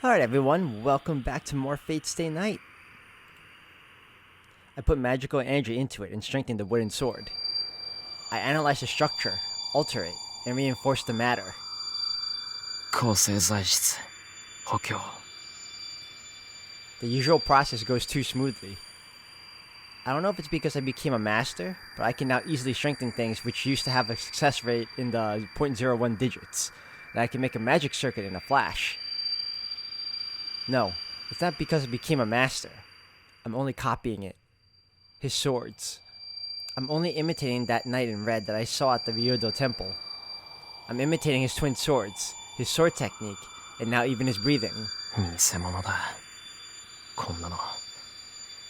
Alright everyone, welcome back to more Fate Stay Night. I put magical energy into it and strengthened the wooden sword. I analyzed the structure, alter it, and reinforce the matter. 構成材質補強 The usual process goes too smoothly. I don't know if it's because I became a master, but I can now easily strengthen things which used to have a success rate in the 0.01 digits, and I can make a magic circuit in a flash. No, it's not because I became a master. I'm only copying it. His swords. I'm only imitating that knight in red that I saw at the Ryudo temple. I'm imitating his twin swords, his sword technique, and now even his breathing. 偽物だこんなの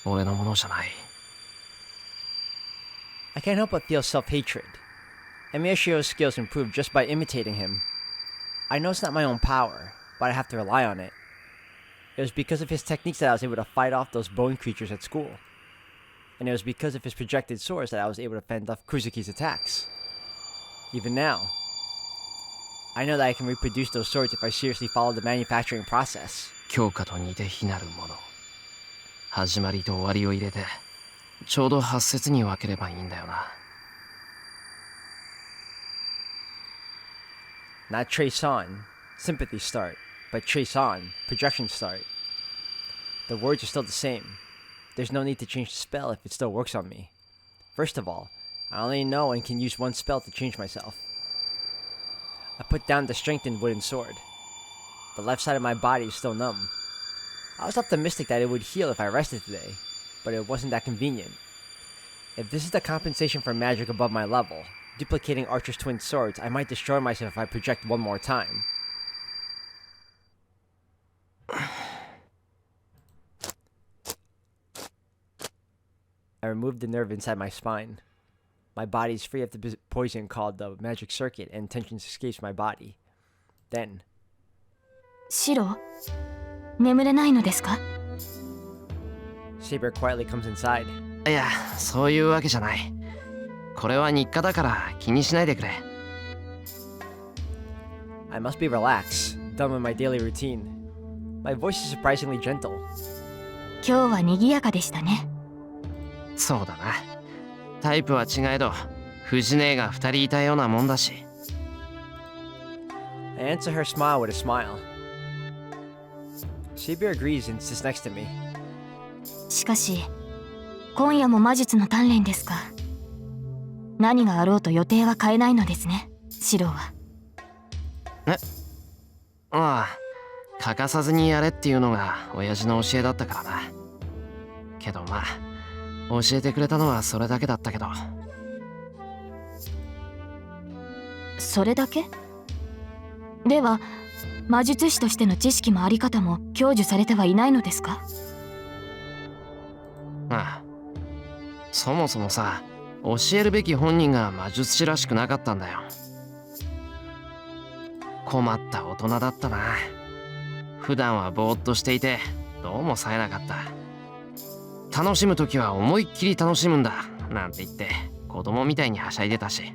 俺のものじゃない I can't help but feel self-hatred. Emiya Shirou's skills improved just by imitating him. I know it's not my own power, but I have to rely on it. It was because of his techniques that I was able to fight off those bone creatures at school. And it was because of his projected swords that I was able to fend off Kuzuki's attacks. Even now, I know that I can reproduce those swords if I seriously follow the manufacturing process. 強化と似て非なるもの始まりと終わりを入れてちょうど8節に分ければいいんだよな Not trace on, sympathy start, but trace on, projection start. The words are still the same. There's no need to change the spell if it still works on me. First of all, I only know and can use one spell to change myself. I put down the strengthened wooden sword. The left side of my body is still numb. I was optimistic that it would heal if I rested today, but it wasn't that convenient. If this is the compensation for magic above my level, duplicating Archer's twin swords, I might destroy myself if I project one more time. I removed the nerve inside my spine. My body is free of the poison called the magic circuit, and tension escapes my body. Then, シロ、眠れないのですか？ Saber quietly comes inside. いやそういうわけじゃないこれは日課だから気にしないでくれ I must be relaxed, done with my daily routine. My voice is surprisingly gentle. 今日は賑やかでしたね。そうだなタイプは違えど藤姉が2人いたようなもんだし I answer her smile with a smile. Saber agrees and sits next to me. しかし、今夜も魔術の鍛錬ですか。何があろうと予定は変えないのですね、シロは。ああ欠かさずにやれっていうのが親父の教えだったからなけどまあ教えてくれたのはそれだけだったけどそれだけ？では、魔術師としての知識もあり方も享受されてはいないのですか？ああそもそもさ教えるべき本人が魔術師らしくなかったんだよ困った大人だったな普段はぼーっとしていてどうも冴えなかった楽しむ時は思いっきり楽しむんだなんて言って子供みたいにはしゃいでたし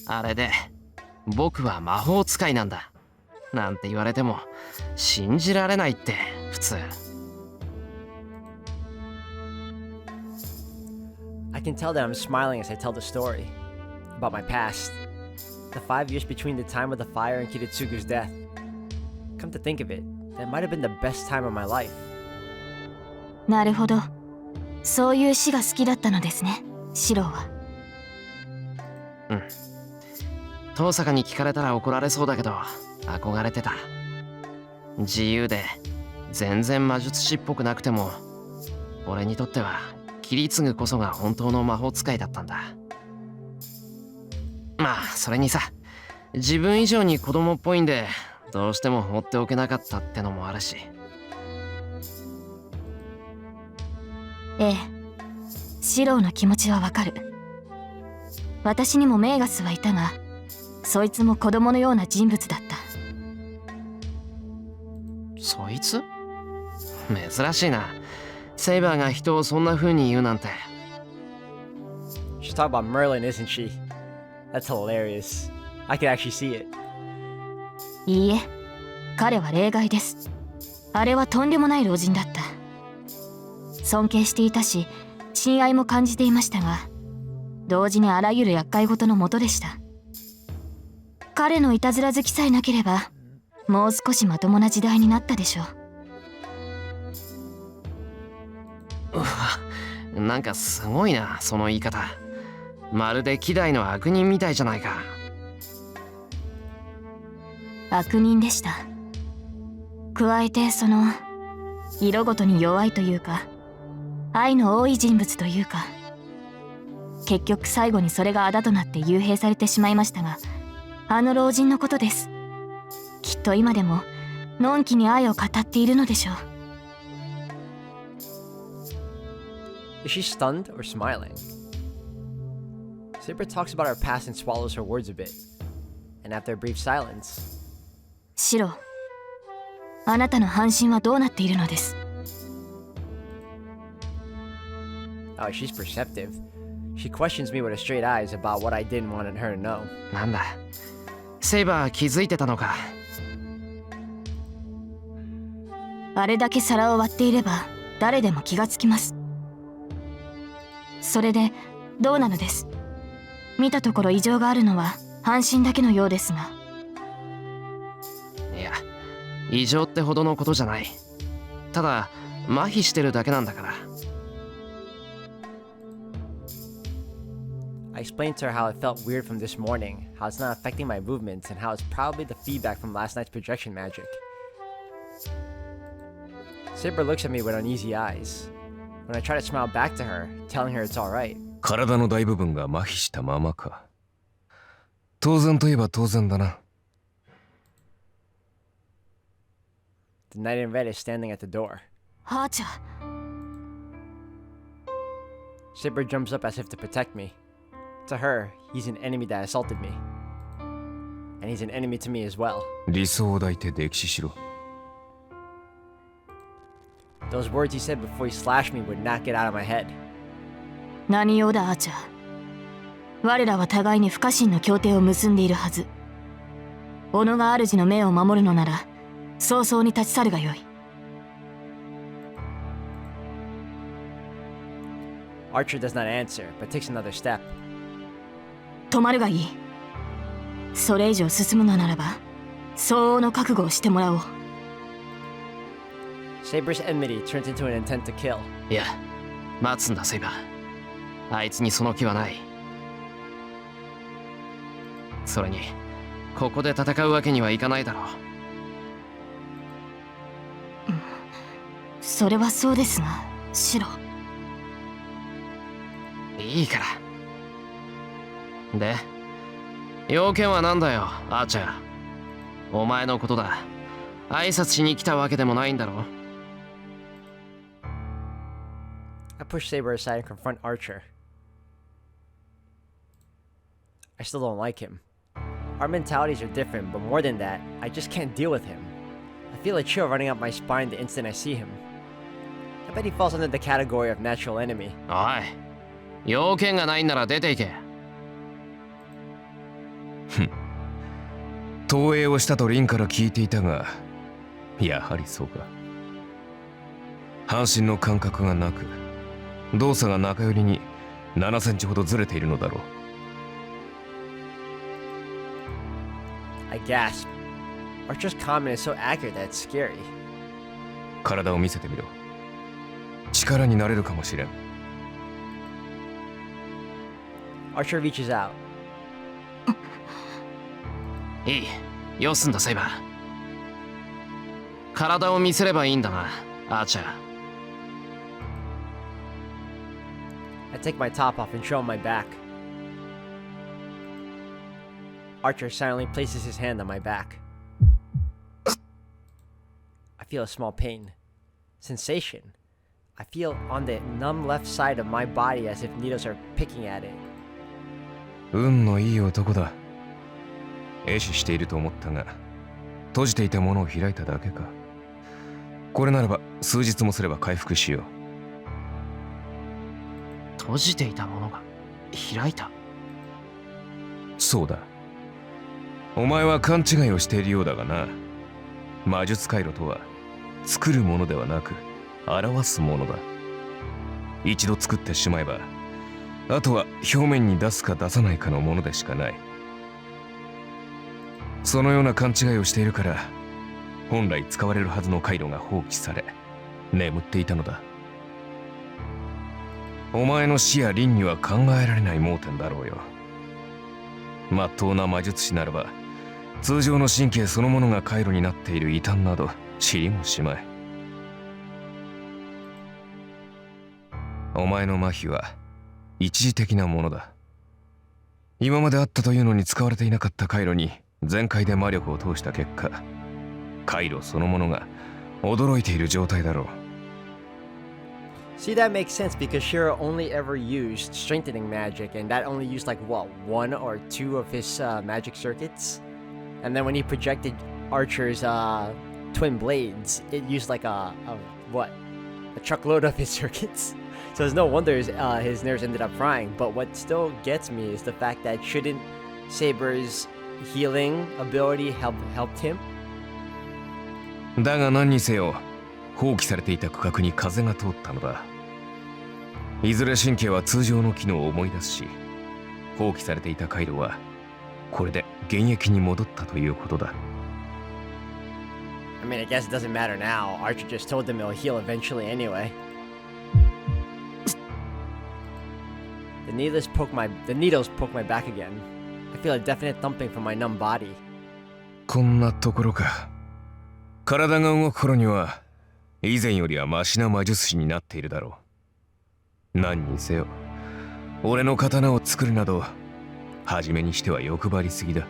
あれで僕は魔法使いなんだなんて言われても信じられないって普通I can tell that I'm smiling as I tell the story about my past. The 5 years between the time of the fire and Kiritsugu's death. Come to think of it, that might have been the best time of my life. なるほど。そういう詩が好きだったのですね、シロは。うん遠坂に聞かれたら怒られそうだけど憧れてた自由で全然魔術師っぽくなくても俺にとってはキリツグこそが本当の魔法使いだったんだまあそれにさ自分以上に子供っぽいんでどうしても放っておけなかったってのもあるしええ、シロの気持ちはわかる。私にもメーガスはいたが、そいつも子供のような人物だった。そいつ？珍しいな。セイバーが人をそんな風に言うなんて。She's talking about Merlin, isn't she? That's hilarious. I can actually see it. いいえ、彼は例外です。あれはとんでもない老人だった。尊敬していたし親愛も感じていましたが、同時にあらゆる厄介事のもとでした。彼のいたずら好きさえなければもう少しまともな時代になったでしょう。なんかすごいな、その言い方。まるで希代の悪人みたいじゃないか。悪人でした。加えてその色ごとに弱いというか、愛の多い人物というか、結局最後にそれが仇となって幽閉されてしまいましたが、あの老人のことです。きっと今でものんきに愛を語っているのでしょう。 Is she stunned or smiling? Saber talks about her past and swallows her words a bit. And after a brief silence, シロ、あなたの半身はどうなっているのです？ oh, she's perceptive. She questions me with her straight eyes about what I didn't want her to know. なんだ、セイバー気づいてたのか。あれだけ皿を割っていれば誰でも気がつきます。それでどうなのです？見たところ異常があるのは半身だけのようですが。いや、異常ってほどのことじゃない。ただ麻痺してるだけなんだから。I explained to her how it felt weird from this morning, how it's not affecting my movements, and how it's probably the feedback from last night's projection magic. Saber looks at me with uneasy eyes. When I try to smile back to her, telling her it's alright. 体の大部分が麻痺したままか。当然といえば当然だな。The knight in red is standing at the door. ハーチャー。 Saber jumps up as if to protect me. To her, he's an enemy that assaulted me. And he's an enemy to me as well. 理想を抱いて溺死しろ。Those words he said before he slashed me would not get out of my head. 何用だアーチャー。我らは互いに不可侵の協定を結んでいるはず。己が主の命を守るのなら早々に立ち去るがよい。Archer does not answer, but takes another step. 止まるがいい。それ以上進むのならば相応の覚悟をしてもらおう。 Saber's enmity turns into an intent to kill. いや、待つんだセイバー。あいつにその気はない。それにここで戦うわけにはいかないだろう。それはそうですが、シロ。いいから。で、要件は何だよ、アーチャー。お前のことだ。挨拶しに来たわけでもないんだろ。I push Saber aside and confront Archer. I still don't like him. Our mentalities are different, but more than that, I just can't deal with him. I feel a chill running up my spine the instant I see him. I bet he falls under the category of natural enemy. おい、要件がないんなら出ていけ。投影をしたとリンから聞いていたが、やはりそうか。半身の感覚がなく、動作が中寄りに7センチほどずれているのだろう。I gasp. Archer's comment is so accurate that it's scary. 体を見せてみろ。力になれるかもしれん。Archer reaches out. いい、よすんだセイバー。体を見せればいいんだな、アーチャー。I take my top off and show him my back. Archer silently places his hand on my back. I feel a small pain. Sensation. I feel on the numb left side of my body as if needles are picking at it. 運のいい男だ。壊死していると思ったが、閉じていたものを開いただけか。これならば数日もすれば回復しよう。閉じていたものが開いた。そうだ。お前は勘違いをしているようだがな。魔術回路とは作るものではなく表すものだ。一度作ってしまえばあとは表面に出すか出さないかのものでしかない。そのような勘違いをしているから本来使われるはずの回路が放棄され眠っていたのだ。お前の死や倫には考えられない盲点だろうよ。まっとうな魔術師ならば通常の神経そのものが回路になっている異端など知りもしまい。お前の麻痺は一時的なものだ。今まであったというのに使われていなかった回路に全開で魔力を通した結果、回路そのものが驚いている状態だろう。See, that makes sense because Shirou only ever used strengthening magic, and that only used like what, one or two of his magic circuits? And then when he projected Archer's twin blades, it used like a truckload of his circuits. So it's no wonder his nerves ended up frying. But what still gets me is the fact that shouldn't Saber's healing ability helped him? だが何にせよ放棄されていた区画に風が通ったのだ。いずれ神経は通常の機能を思い出すし、放棄されていた回路はこれで現役に戻ったということだ。I mean, I guess it doesn't matter now. Archer just told them it'll heal eventually anyway. The needles poke my back again. I feel a definite thumping from my numb body. こんなところか。体が動く頃には以前よりはマシな魔術師になっているだろう。何にせよ俺の刀を作るなど初めにしては欲張りすぎだ。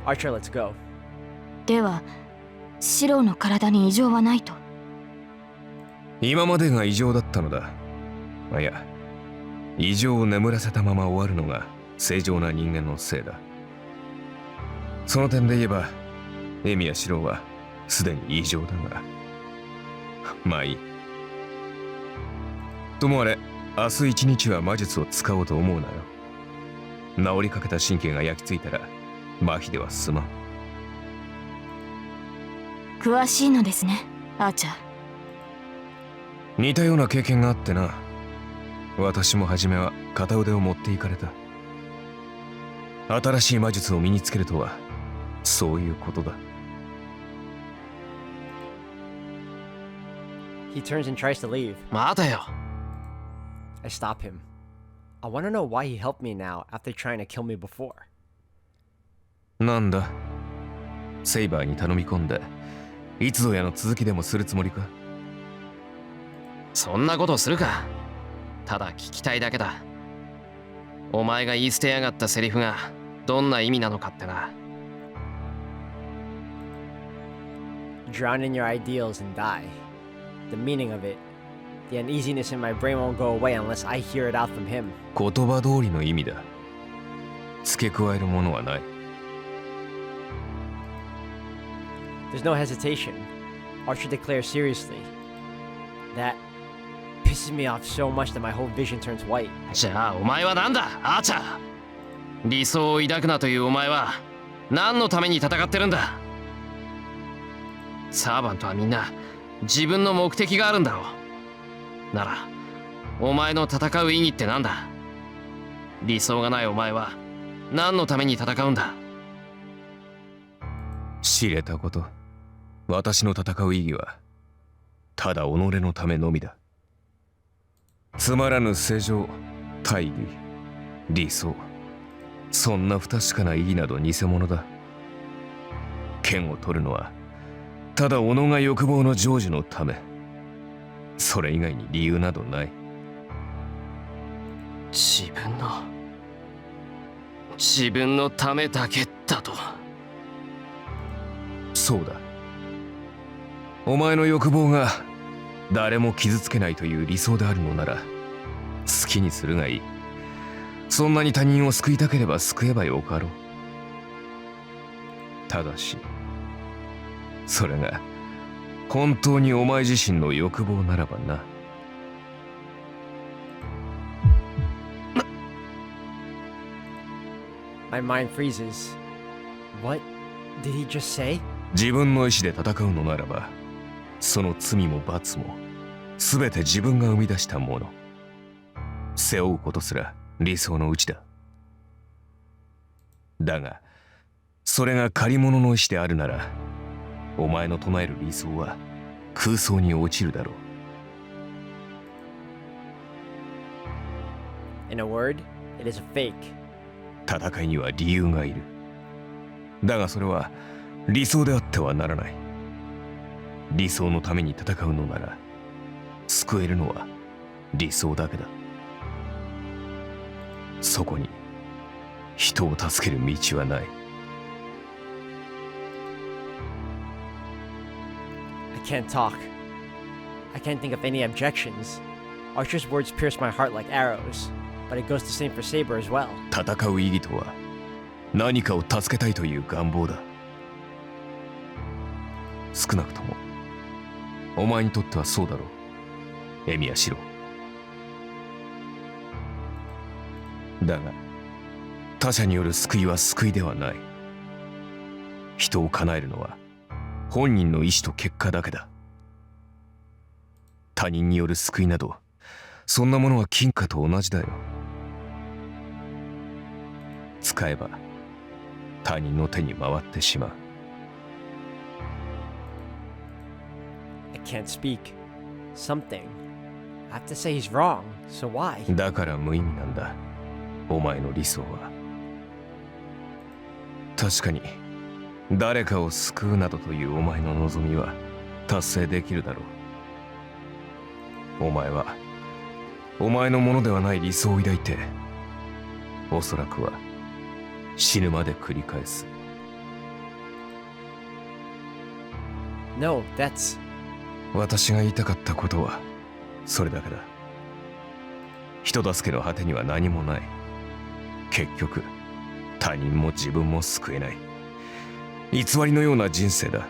Archer, let's go. ではシローの体に異常はないと？今までが異常だったのだ。いや、異常を眠らせたまま終わるのが正常な人間のせいだ。その点で言えばエミやシローはすでに異常だが、まあいい。ともあれ明日一日は魔術を使おうと思うなよ。治りかけた神経が焼き付いたら麻痺では済まん。詳しいのですね、アーチャー。似たような経験があってな。私も初めは片腕を持っていかれた。新しい魔術を身につけるとはそういうことだ。He turns and tries to leave. 待てよ。I stop him. I want to know why he helped me now after trying to kill me before. なんだ、セイバーに頼み込んでいつぞやの続きでもするつもりか？そんなことするか。ただ聞きたいだけだ。お前が言い捨てやがったセリフがどんな意味なのかってな。Drown in your ideals and die. The meaning of it. The uneasiness in my brain won't go away unless I hear it out from him. 言葉通りの意味だ。付け加えるものはない。There's no hesitation. Archer declares seriously. That pisses me off so much that my whole vision turns white. じゃあお前は何だ、アーチャー。理想を抱くなというお前は何のために戦ってるんだ。サーバントはみんな自分の目的があるんだろう。ならお前の戦う意義って何だ。理想がないお前は何のために戦うんだ。知れたこと。私の戦う意義はただ己のためのみだ。つまらぬ正常、大義、理想、そんな不確かな意義など偽物だ。剣を取るのはただ己が欲望の成就のため。それ以外に理由などない。自分のためだけだと。そうだ。お前の欲望が誰も傷つけないという理想であるのなら好きにするがいい。そんなに他人を救いたければ救えばよかろう。ただしそれが本当にお前自身の欲望ならばな。My mind freezes. What Did he just say? 自分の意志で戦うのならば、その罪も罰も全て自分が生み出したもの。背負うことすら理想のうちだ。だが、それが借り物の意志であるなら、お前の唱える理想は空想に落ちるだろう。In a word, it is a fake. 戦いには理由がいる。だがそれは理想であってはならない。理想のために戦うのなら、救えるのは理想だけだ。そこに人を助ける道はない。I can't talk. I can't think of any objections. Archer's words pierce my heart like arrows, but it goes the same for Saber as well. 戦う意義とは何かを助けたいという願望だ。少なくともお前にとってはそうだろう、エミヤシロ。だが他者による救いは救いではない。人を叶えるのは本人の意志と結果だけだ。他人による救いなど、そんなものは金貨と同じだよ。使えば他人の手に回ってしまう。I can't speak. Something. I have to say he's wrong, so why? だから無意味なんだ、お前の理想は。確かに誰かを救うなどというお前の望みは達成できるだろう。お前はお前のものではない理想を抱いて、おそらくは死ぬまで繰り返す。 No, that's... 私が言いたかったことはそれだけだ。人助けの果てには何もない。結局他人も自分も救えない偽りのような人生だ。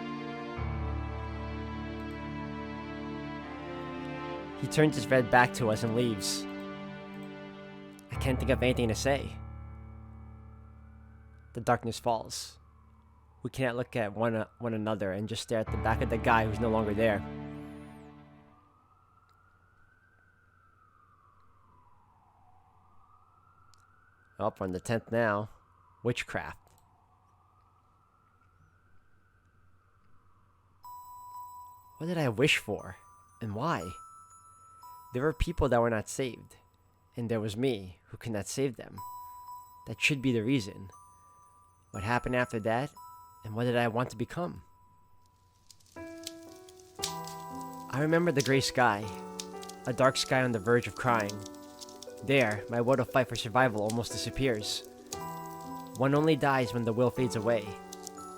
He turns his red back to us and leaves. I can't think of anything to say. The darkness falls. We cannot look at one another and just stare at the back of the guy who's no longer there. Up on the 10th now. Witchcraft. What did I wish for? And why? There were people that were not saved. And there was me, who could not save them. That should be the reason. What happened after that? And what did I want to become? I remember the gray sky. A dark sky on the verge of crying. There, my will to fight for survival almost disappears. One only dies when the will fades away.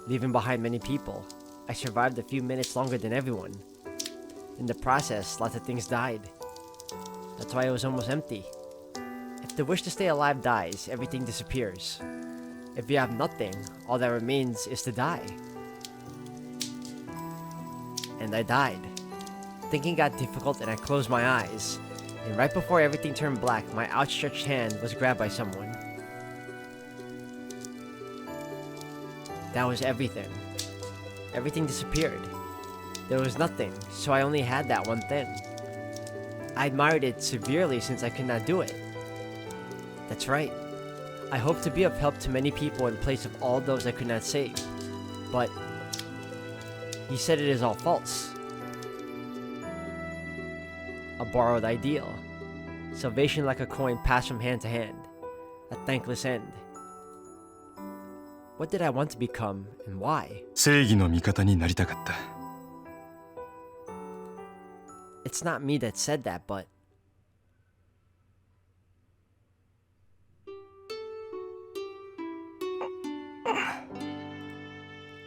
Leaving behind many people, I survived a few minutes longer than everyone. In the process, lots of things died. That's why it was almost empty. If the wish to stay alive dies, everything disappears. If you have nothing, all that remains is to die. And I died. Thinking got difficult and I closed my eyes. And right before everything turned black, my outstretched hand was grabbed by someone. That was everything. Everything disappeared. There was nothing, so I only had that one thing. I admired it severely since I could not do it. That's right. I hope to be of help to many people in place of all those I could not save. But he said it is all false. A borrowed ideal. Salvation like a coin passed from hand to hand. A thankless end. What did I want to become and why? 正義の味方になりたかった。It's not me that said that, but...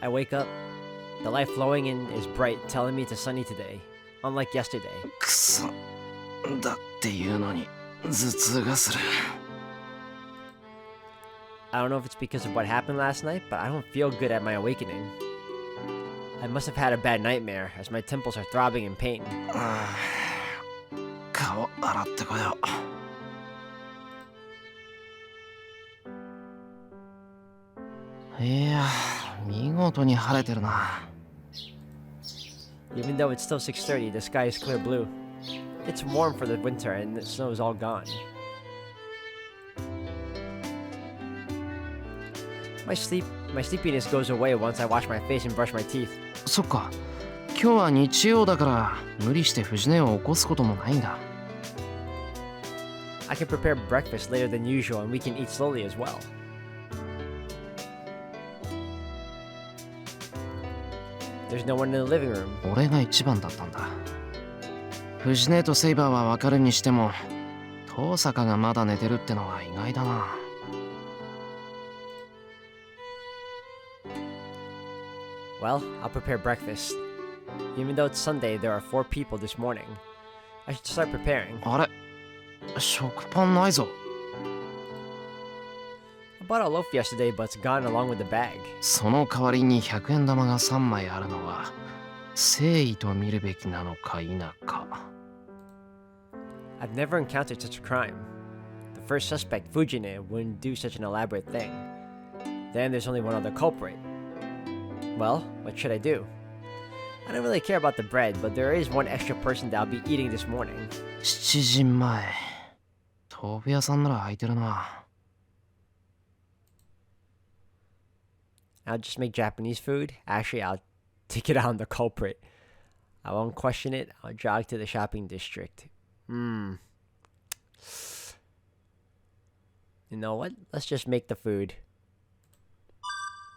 I wake up. The light flowing in is bright, telling me it's a sunny today, unlike yesterday. くそ、だっていうのに頭痛がする。I don't know if it's because of what happened last night, but I don't feel good at my awakening. I must have had a bad nightmare, as my temples are throbbing in pain. 顔洗ってこよう。いや、見事に晴れてるな。 Even though it's still 6:30, the sky is clear blue. It's warm for the winter and the snow is all gone. My sleepiness goes away once I wash my face and brush my teeth. そっか、今日は日曜だから無理して藤根を起こすこともないんだ。 I can prepare breakfast later than usual and we can eat slowly as well. There's no one in the living room. 俺が一番だったんだ。藤根とセイバーは分かるにしても、遠坂がまだ寝てるってのは意外だな。 Well, I'll prepare breakfast. Even though it's Sunday, there are 4 people this morning. I should start preparing. あれ、食パンないぞ。 I bought a loaf yesterday, but it's gone along with the bag. その代わりに100円玉が3枚あるのは誠意と見るべきなのか否か。 I've never encountered such a crime. The first suspect, Fujine, wouldn't do such an elaborate thing. Then there's only one other culprit. Well, what should I do? I don't really care about the bread, but there is one extra person that I'll be eating this morning. 7時前。豆腐屋さんなら空いてるな。 I'll just make Japanese food. Actually, I'll take it out on the culprit. I won't question it. I'll jog to the shopping district. You know what? Let's just make the food.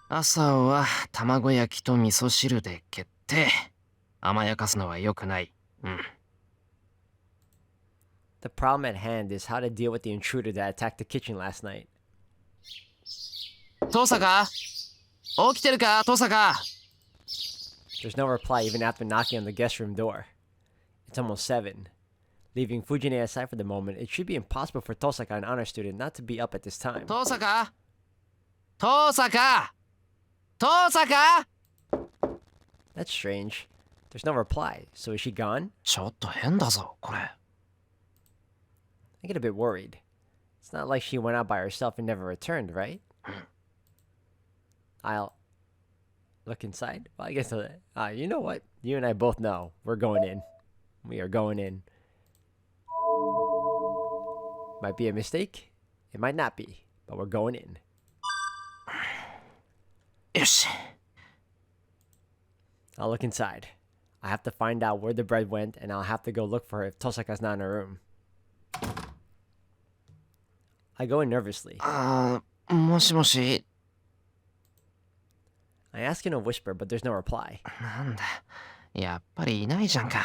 朝は卵焼きと味噌汁で決定。甘やかすのは良くない。The problem at hand is how to deal with the intruder that attacked the kitchen last night. 遠坂、起きてるか、遠坂。 There's no reply even after knocking on the guest room door. It's almost 7. Leaving Fujine aside for the moment, it should be impossible for Tosaka, an honor student, not to be up at this time. 遠坂、遠坂、遠坂。 That's strange. There's no reply. So is she gone? ちょっと変だぞ、これ。 I get a bit worried. It's not like she went out by herself and never returned, right? I'll look inside. Well, I guess, you know what? You and I both know. We're going in. We are going in. Might be a mistake. It might not be. But we're going in. よし。 I'll look inside. I have to find out where the bread went, and I'll have to go look for her if Tosaka's not in her room. I go in nervously. もしもし。 I ask in a whisper, but there's no reply. なんだ、やっぱりいないじゃんか。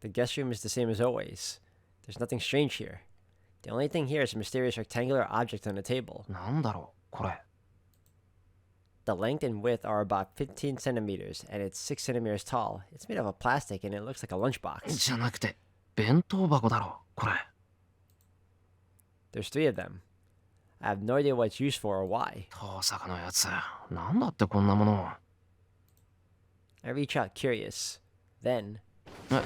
The guest room is the same as always. There's nothing strange here. The only thing here is a mysterious rectangular object on the table. なんだろう、これ。 The length and width are about 15 centimeters, and it's 6 centimeters tall. It's made of a plastic, and it looks like a lunchbox. じゃなくて、弁当箱だろ、これ。 There's 3 of them. I have no idea what it's used for or why. 遠坂のやつ、なんだってこんなものを。 I reach out, curious. Then, I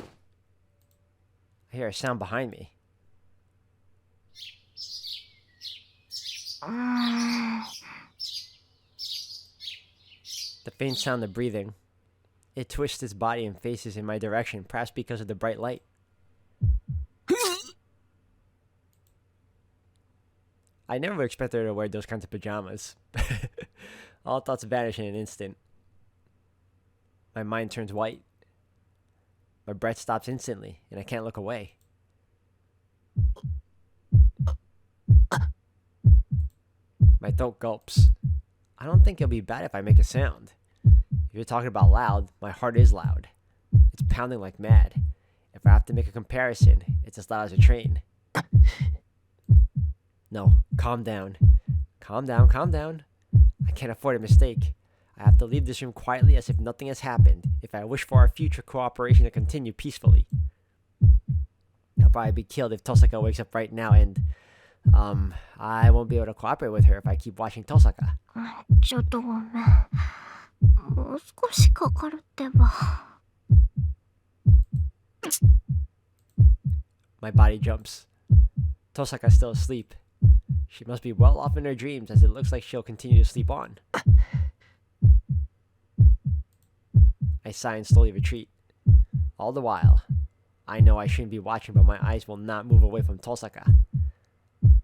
hear a sound behind me. The faint sound of breathing. It twists its body and faces in my direction, perhaps because of the bright light. I never expected her to wear those kinds of pajamas. All thoughts vanish in an instant. My mind turns white. My breath stops instantly, and I can't look away. My throat gulps. I don't think it'll be bad if I make a sound. If you're talking about loud, my heart is loud. It's pounding like mad. If I have to make a comparison, it's as loud as a train. No, calm down. Calm down, calm down. I can't afford a mistake. I have to leave this room quietly as if nothing has happened, if I wish for our future cooperation to continue peacefully. I'll probably be killed if Tosaka wakes up right now, and, I won't be able to cooperate with her if I keep watching Tosaka. ちょっとごめん。もう少しかかるってば。My body jumps. Tosaka's still asleep. She must be well off in her dreams, as it looks like she'll continue to sleep on. I sigh and slowly retreat. All the while, I know I shouldn't be watching, but my eyes will not move away from Tosaka.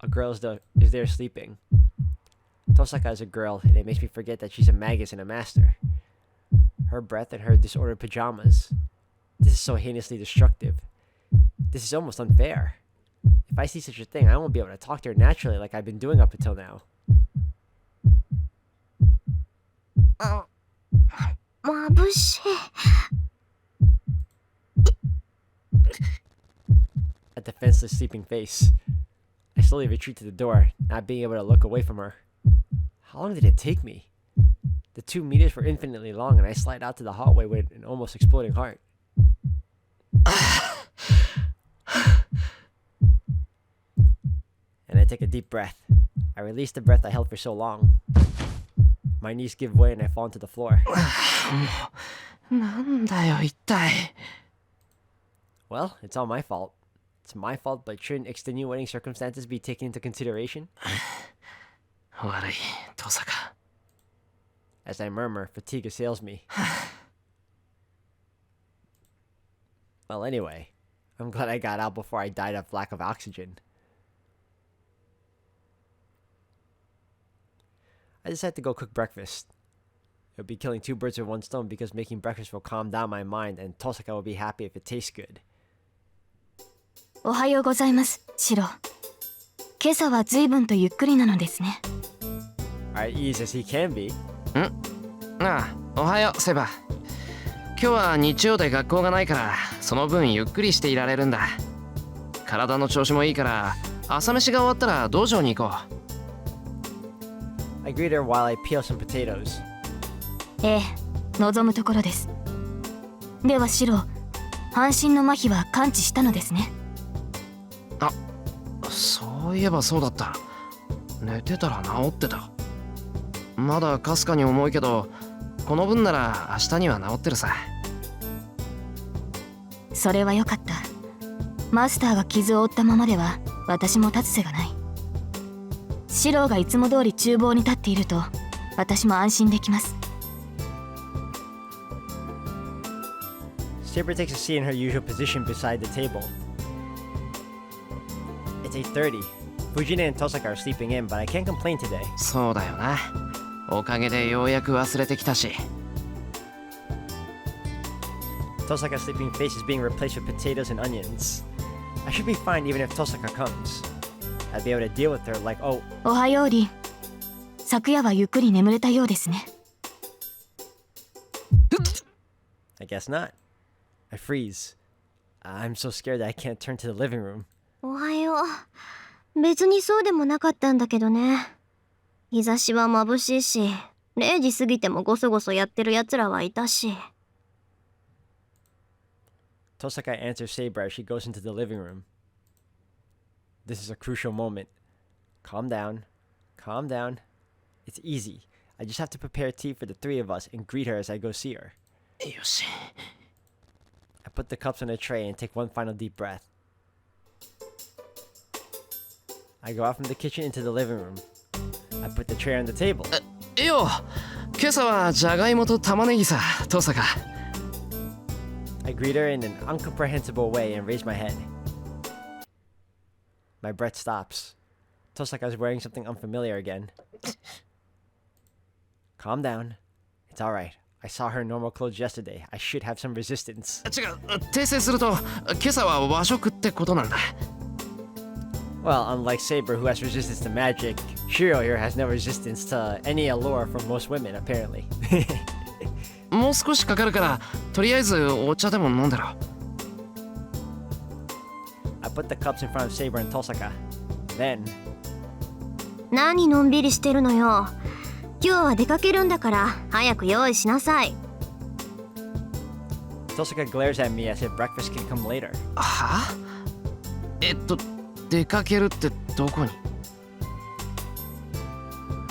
A girl is there sleeping. Tosaka is a girl, and it makes me forget that she's a Magus and a master. Her breath and her disordered pajamas. This is so heinously destructive. This is almost unfair. If I see such a thing, I won't be able to talk to her naturally like I've been doing up until now. A defenseless sleeping face. I slowly retreat to the door, not being able to look away from her. How long did it take me? The 2 meters were infinitely long, and I slide out to the hallway with an almost exploding heart. And I take a deep breath. I release the breath I held for so long. My knees give way and I fall into the floor. Well, it's all my fault. It's my fault, but shouldn't extenuating circumstances be taken into consideration? As I murmur, fatigue assails me. Well, anyway, I'm glad I got out before I died of lack of oxygen. I decided to go cook breakfast. It would be killing 2 birds with 1 stone because making breakfast will calm down my mind, and Tosaka will be happy if it tastes good. おはようございます、シロ。今朝は随分とゆっくりなのですね。Alright, easy as he can be. ああ、おはよう、セバ。今日は日曜で学校がないから、その分ゆっくりしていられるんだ。体の調子もいいから、朝飯が終わったら道場に行こう。I greet her while I peel some potatoes. ええ、望むところです。ではシロ、半身の麻痺は完治したのですね。あ、そういえばそうだった。寝てたら治ってた。まだかすかに重いけど、この分なら明日には治ってるさ。それはよかった。マスターが傷を負ったままでは私も立つ瀬がない。シローがいつも通り厨房に立っていると私も安心できます。Saber takes a seat in her usual position beside the table. It's 8:30. Fujine and Tosaka are sleeping in, but I can't complain today. そうだよな。おかげでようやく忘れてきたし。Tosaka's sleeping face is being replaced with potatoes and onions. I should be fine even if Tosaka comes. I'd be able to deal with her like, oh... おはようり。昨夜はゆっくり眠れたようですね。I guess not. I freeze. I'm so scared that I can't turn to the living room. おはよう。別にそうでもなかったんだけどね。日差しは眩しいし、0時過ぎてもゴソゴソやってる奴らはいたし。Tosaka answers Saber as she goes into the living room. This is a crucial moment. Calm down. Calm down. It's easy. I just have to prepare tea for the 3 of us and greet her as I go see her. よし。I put the cups on a tray and take one final deep breath. I go out from the kitchen into the living room. I put the tray on the table. よ、今朝はじゃがいもと玉ねぎさ、トサカ。I greet her in an incomprehensible way and raise my head. My breath stops. Tosaka is wearing something unfamiliar again. Calm down. It's alright. I saw her in normal clothes yesterday. I should have some resistance. 違う、訂正すると、今朝は和食ってことなんだ。Well, unlike Saber, who has resistance to magic, Shirou here has no resistance to any allure from most women, apparently. もう少しかかるから、とりあえずお茶でも飲んでろ。I put the cups in front of Saber and Tosaka. Then... 何のんびりしてるのよ。今日は出かけるんだから早く用意しなさい。Tosaka glares at me as if breakfast can come later. はあ？出かけるってどこに？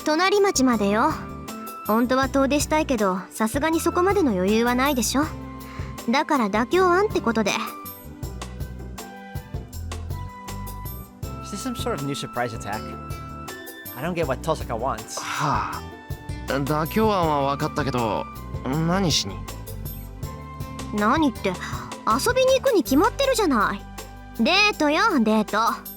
隣町までよ。本当は遠出したいけど、さすがにそこまでの余裕はないでしょ。だから妥協案ってことで。Is this some sort of new surprise attack? I don't get what Tosaka wants. はあ、妥協案は分かったけど何しに？何って遊びに行くに決まってるじゃない。デートよデート。